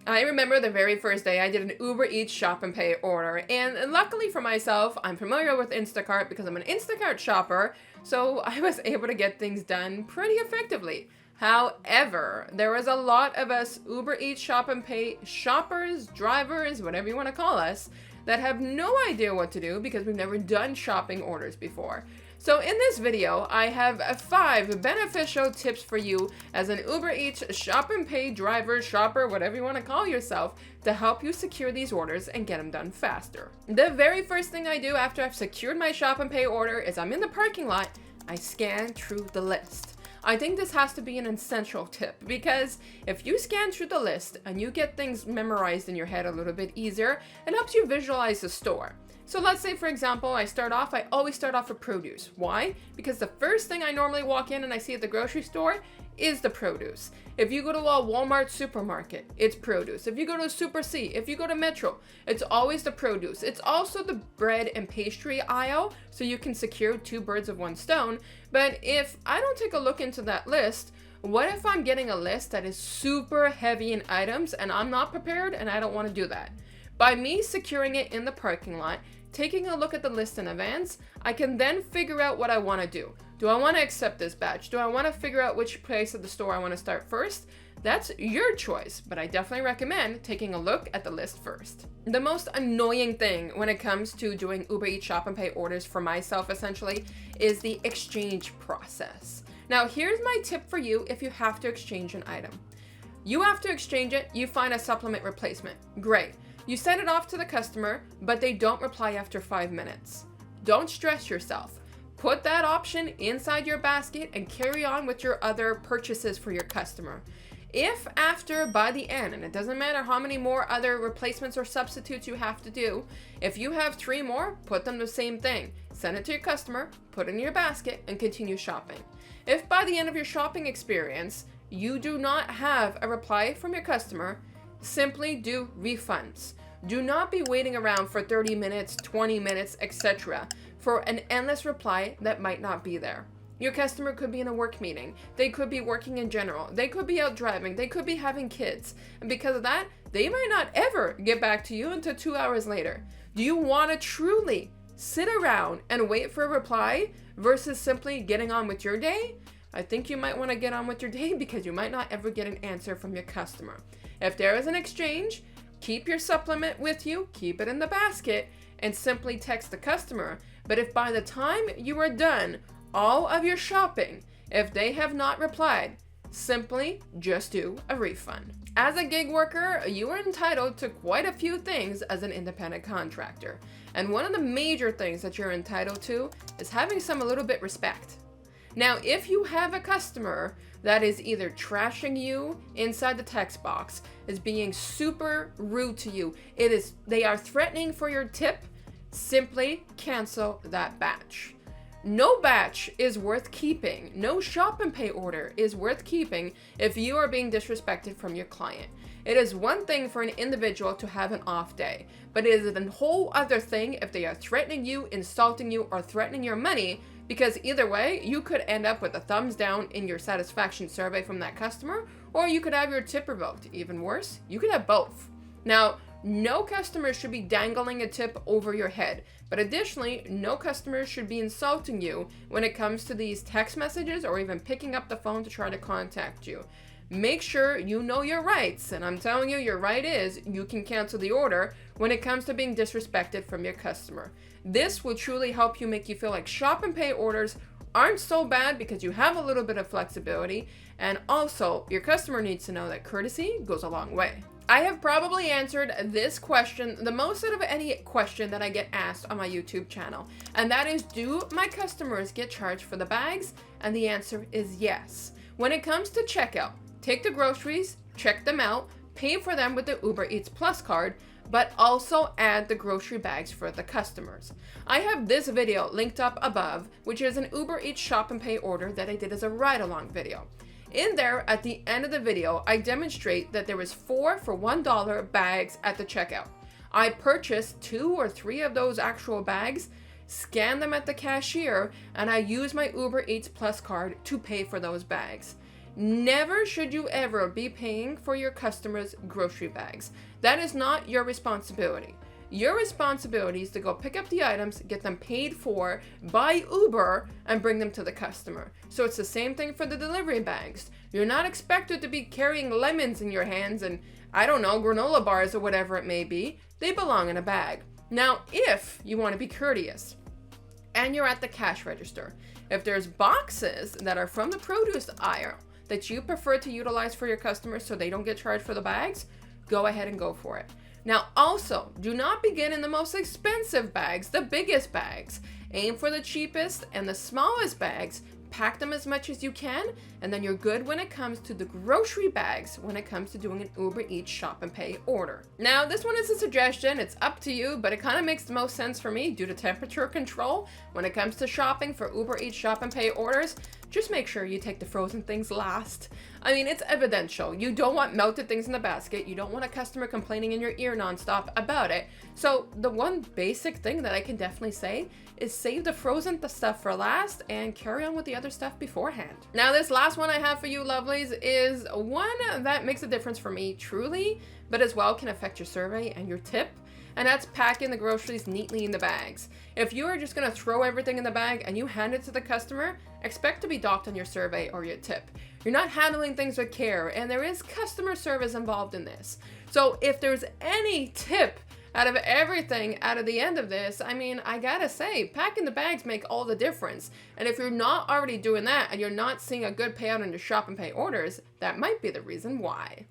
I remember the very first day I did an Uber Eats shop and pay order, and luckily for myself, I'm familiar with Instacart because I'm an Instacart shopper, so I was able to get things done pretty effectively. However, there was a lot of us Uber Eats shop and pay shoppers, drivers, whatever you want to call us, that have no idea what to do because we've never done shopping orders before. So in this video, I have 5 beneficial tips for you as an Uber Eats shop and pay driver, shopper, whatever you want to call yourself, to help you secure these orders and get them done faster. The very first thing I do after I've secured my shop and pay order is I'm in the parking lot, I scan through the list. I think this has to be an essential tip because if you scan through the list and you get things memorized in your head a little bit easier, it helps you visualize the store. So let's say, for example, I always start off with produce. Why? Because the first thing I normally walk in and I see at the grocery store is the produce. If you go to a Walmart supermarket, it's produce. If you go to Super C, if you go to Metro, it's always the produce. It's also the bread and pastry aisle, so you can secure 2 birds of 1 stone. But if I don't take a look into that list, what if I'm getting a list that is super heavy in items and I'm not prepared and I don't want to do that? By me securing it in the parking lot, taking a look at the list in advance, I can then figure out what I want to do. Do I want to accept this batch? Do I want to figure out which place of the store I want to start first? That's your choice, but I definitely recommend taking a look at the list first. The most annoying thing when it comes to doing Uber Eats shop and pay orders for myself essentially is the exchange process. Now here's my tip for you if you have to exchange an item. You have to exchange it, you find a supplement replacement. Great. You send it off to the customer, but they don't reply after 5 minutes. Don't stress yourself. Put that option inside your basket and carry on with your other purchases for your customer. If by the end, and it doesn't matter how many more other replacements or substitutes you have to do, if you have 3 more, put them the same thing. Send it to your customer, put it in your basket, and continue shopping. If by the end of your shopping experience, you do not have a reply from your customer, simply do refunds. Do not be waiting around for 30 minutes, 20 minutes, etc. for an endless reply that might not be there. Your customer could be in a work meeting. They could be working in general. They could be out driving. They could be having kids. And because of that, they might not ever get back to you until 2 hours later. Do you want to truly sit around and wait for a reply versus simply getting on with your day? I think you might want to get on with your day because you might not ever get an answer from your customer. If there is an exchange, keep your supplement with you, keep it in the basket, and simply text the customer. But if by the time you are done all of your shopping, if they have not replied, simply just do a refund. As a gig worker, you are entitled to quite a few things as an independent contractor. And one of the major things that you're entitled to is having a little bit respect. Now, if you have a customer that is either trashing you inside the text box, is being super rude to you, they are threatening for your tip, simply cancel that batch. No batch is worth keeping. No shop and pay order is worth keeping if you are being disrespected from your client. It is one thing for an individual to have an off day, but it is a whole other thing if they are threatening you, insulting you, or threatening your money, because either way, you could end up with a thumbs down in your satisfaction survey from that customer, or you could have your tip revoked. Even worse, you could have both. Now, no customer should be dangling a tip over your head, but additionally, no customer should be insulting you when it comes to these text messages or even picking up the phone to try to contact you. Make sure you know your rights, and I'm telling you, your right is you can cancel the order when it comes to being disrespected from your customer. This will truly help you make you feel like shop and pay orders aren't so bad because you have a little bit of flexibility, and also your customer needs to know that courtesy goes a long way. I have probably answered this question the most out of any question that I get asked on my YouTube channel, and that is, do my customers get charged for the bags? And the answer is yes. When it comes to checkout, take the groceries, check them out, pay for them with the Uber Eats Plus card, but also add the grocery bags for the customers. I have this video linked up above, which is an Uber Eats shop and pay order that I did as a ride-along video. In there, at the end of the video, I demonstrate that there was 4 for $1 bags at the checkout. I purchased 2 or 3 of those actual bags, scanned them at the cashier, and I used my Uber Eats Plus card to pay for those bags. Never should you ever be paying for your customers' grocery bags. That is not your responsibility. Your responsibility is to go pick up the items, get them paid for by Uber, and bring them to the customer. So it's the same thing for the delivery bags. You're not expected to be carrying lemons in your hands and, I don't know, granola bars or whatever it may be. They belong in a bag. Now, if you want to be courteous and you're at the cash register, if there's boxes that are from the produce aisle that you prefer to utilize for your customers so they don't get charged for the bags, go ahead and go for it. Now, also, do not begin in the most expensive bags, the biggest bags. Aim for the cheapest and the smallest bags. Pack them as much as you can, and then you're good when it comes to the grocery bags when it comes to doing an Uber Eats Shop and Pay order. Now, this one is a suggestion. It's up to you, but it kind of makes the most sense for me due to temperature control. When it comes to shopping for Uber Eats Shop and Pay orders, just make sure you take the frozen things last. I mean, it's evidential. You don't want melted things in the basket. You don't want a customer complaining in your ear nonstop about it. So the one basic thing that I can definitely say is save the frozen stuff for last and carry on with the other stuff beforehand. Now, this last one I have for you lovelies is one that makes a difference for me truly, but as well can affect your survey and your tip. And that's packing the groceries neatly in the bags. If you are just gonna throw everything in the bag and you hand it to the customer, expect to be docked on your survey or your tip. You're not handling things with care, and there is customer service involved in this. So if there's any tip out of everything out of the end of this, I mean, I gotta say, packing the bags make all the difference. And if you're not already doing that and you're not seeing a good payout on your Shop and Pay orders, that might be the reason why.